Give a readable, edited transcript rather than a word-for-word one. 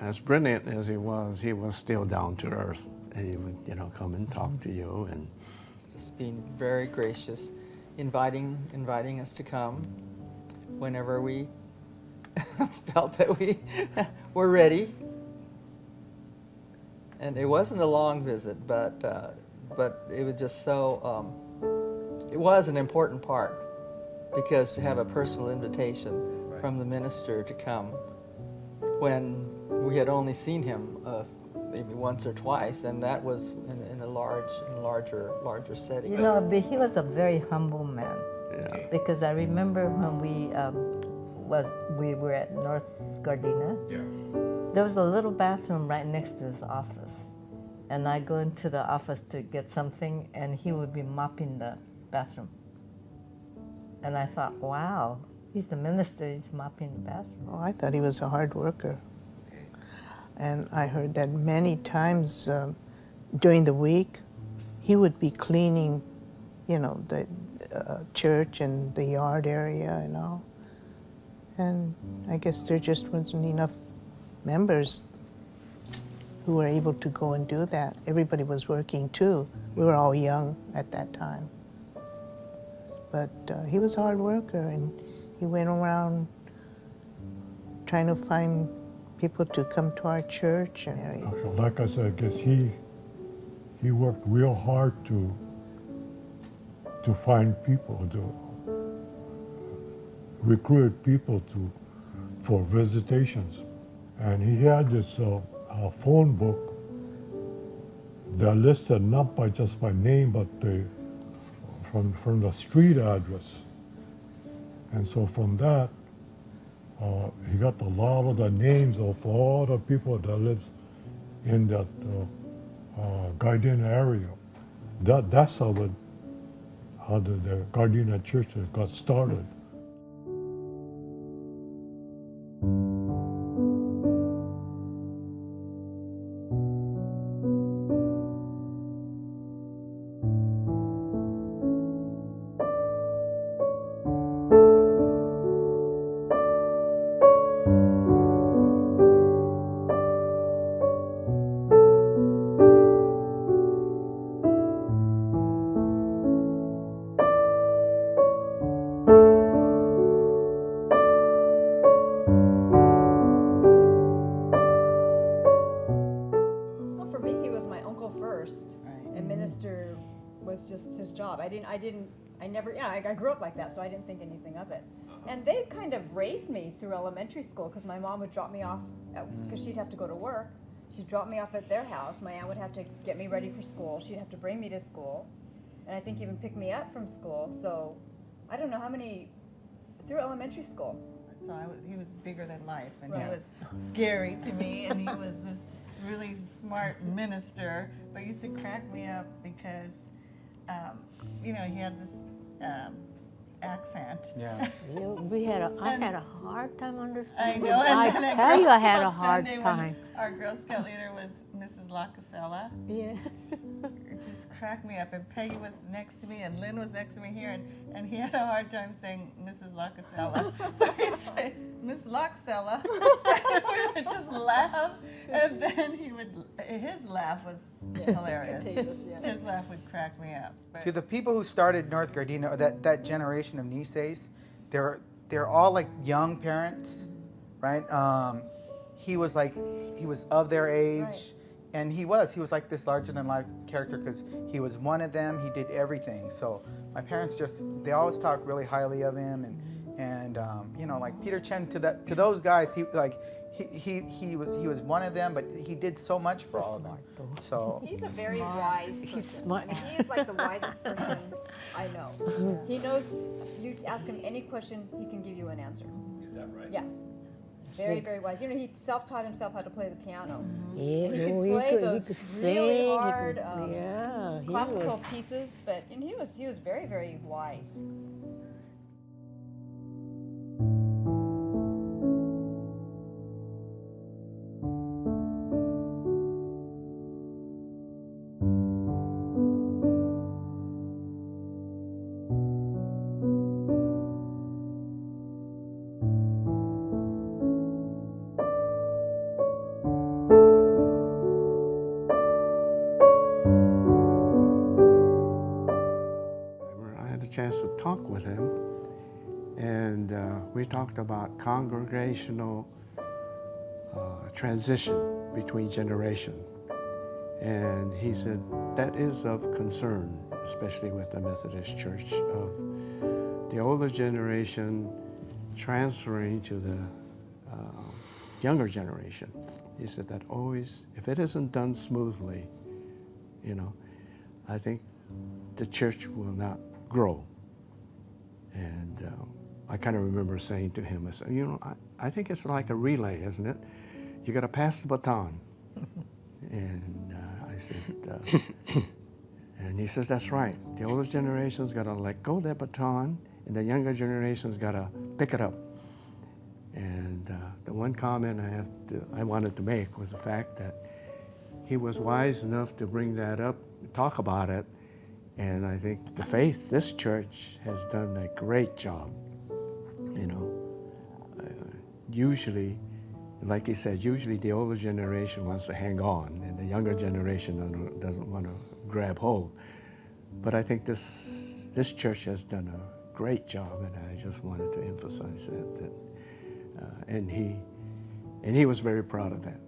as brilliant as he was still down to earth. And he would, come and talk to you, and just being very gracious, inviting us to come whenever we felt that we were ready. And it wasn't a long visit, but it was just so. It was an important part, because to have a personal invitation from the minister to come when we had only seen him maybe once or twice, and that was in a larger setting. He was a very humble man. Yeah. Because I remember when we were at North Gardena. Yeah. There was a little bathroom right next to his office, and I go into the office to get something, and he would be mopping the bathroom. And I thought, wow, he's the minister, he's mopping the bathroom. Oh, I thought he was a hard worker. And I heard that many times during the week, he would be cleaning, the church and the yard area and all. And I guess there just wasn't enough members who were able to go and do that. Everybody was working too. We were all young at that time. But he was a hard worker, and he went around trying to find people to come to our church. And like I said, I guess he worked real hard to find people, to recruit people for visitations. And he had this phone book that listed not just by name, but from the street address. And so from that, he got a lot of the names of all the people that lives in that Gardena area. That's how the Gardena Church got started. I grew up like that, so I didn't think anything of it. And they kind of raised me through elementary school, because my mom would drop me off, because she'd have to go to work. She'd drop me off at their house. My aunt would have to get me ready for school. She'd have to bring me to school, and I think even pick me up from school. So I don't know how many, through elementary school. So he was bigger than life, and he was scary to me, and he was this really smart minister, but he used to crack me up because, he had this accent. Yeah. I had a hard time understanding. I know. And I then tell you, I had a Girl hard Scout Sunday, time. Our Girl Scout leader was Mrs. Lacasella. Yeah. It just cracked me up. And Peggy was next to me, and Lynn was next to me here, and he had a hard time saying Mrs. Lacasella. So he'd say, Miss Lacasella. We would just laugh, and then his laugh was hilarious. His laugh would crack me up. But To the people who started North Gardena, or that generation of Niseis, they're all like young parents, right? He was of their age. Right. And he was like this larger-than-life character, because he was one of them. He did everything. So my parents they always talk really highly of him, and like Peter Chen, to those guys, he was one of them, but he did so much for all of them. So He's a very wise person. He's smart. I mean, he is like the wisest person I know. He knows, you ask him any question, he can give you an answer. is that right? Yeah. Very, very wise. He self-taught himself how to play the piano. Yeah, And he could play those really sing, hard he classical was. pieces, but he was very, very wise. chance to talk with him, and we talked about congregational transition between generations. And he said that is of concern, especially with the Methodist Church, of the older generation transferring to the younger generation. He said that always, if it isn't done smoothly, you know, I think the church will not grow. And I kind of remember saying to him, I said, you know, I think it's like a relay, isn't it? You got to pass the baton. And I said, and he says, that's right. The older generation's got to let go of that baton, and the younger generation's got to pick it up. And the one comment I wanted to make was the fact that he was wise enough to bring that up, talk about it, and I think this church has done a great job. You know, usually, like he said, usually the older generation wants to hang on, and the younger generation doesn't want to grab hold. But I think this church has done a great job, and I just wanted to emphasize that. And he was very proud of that.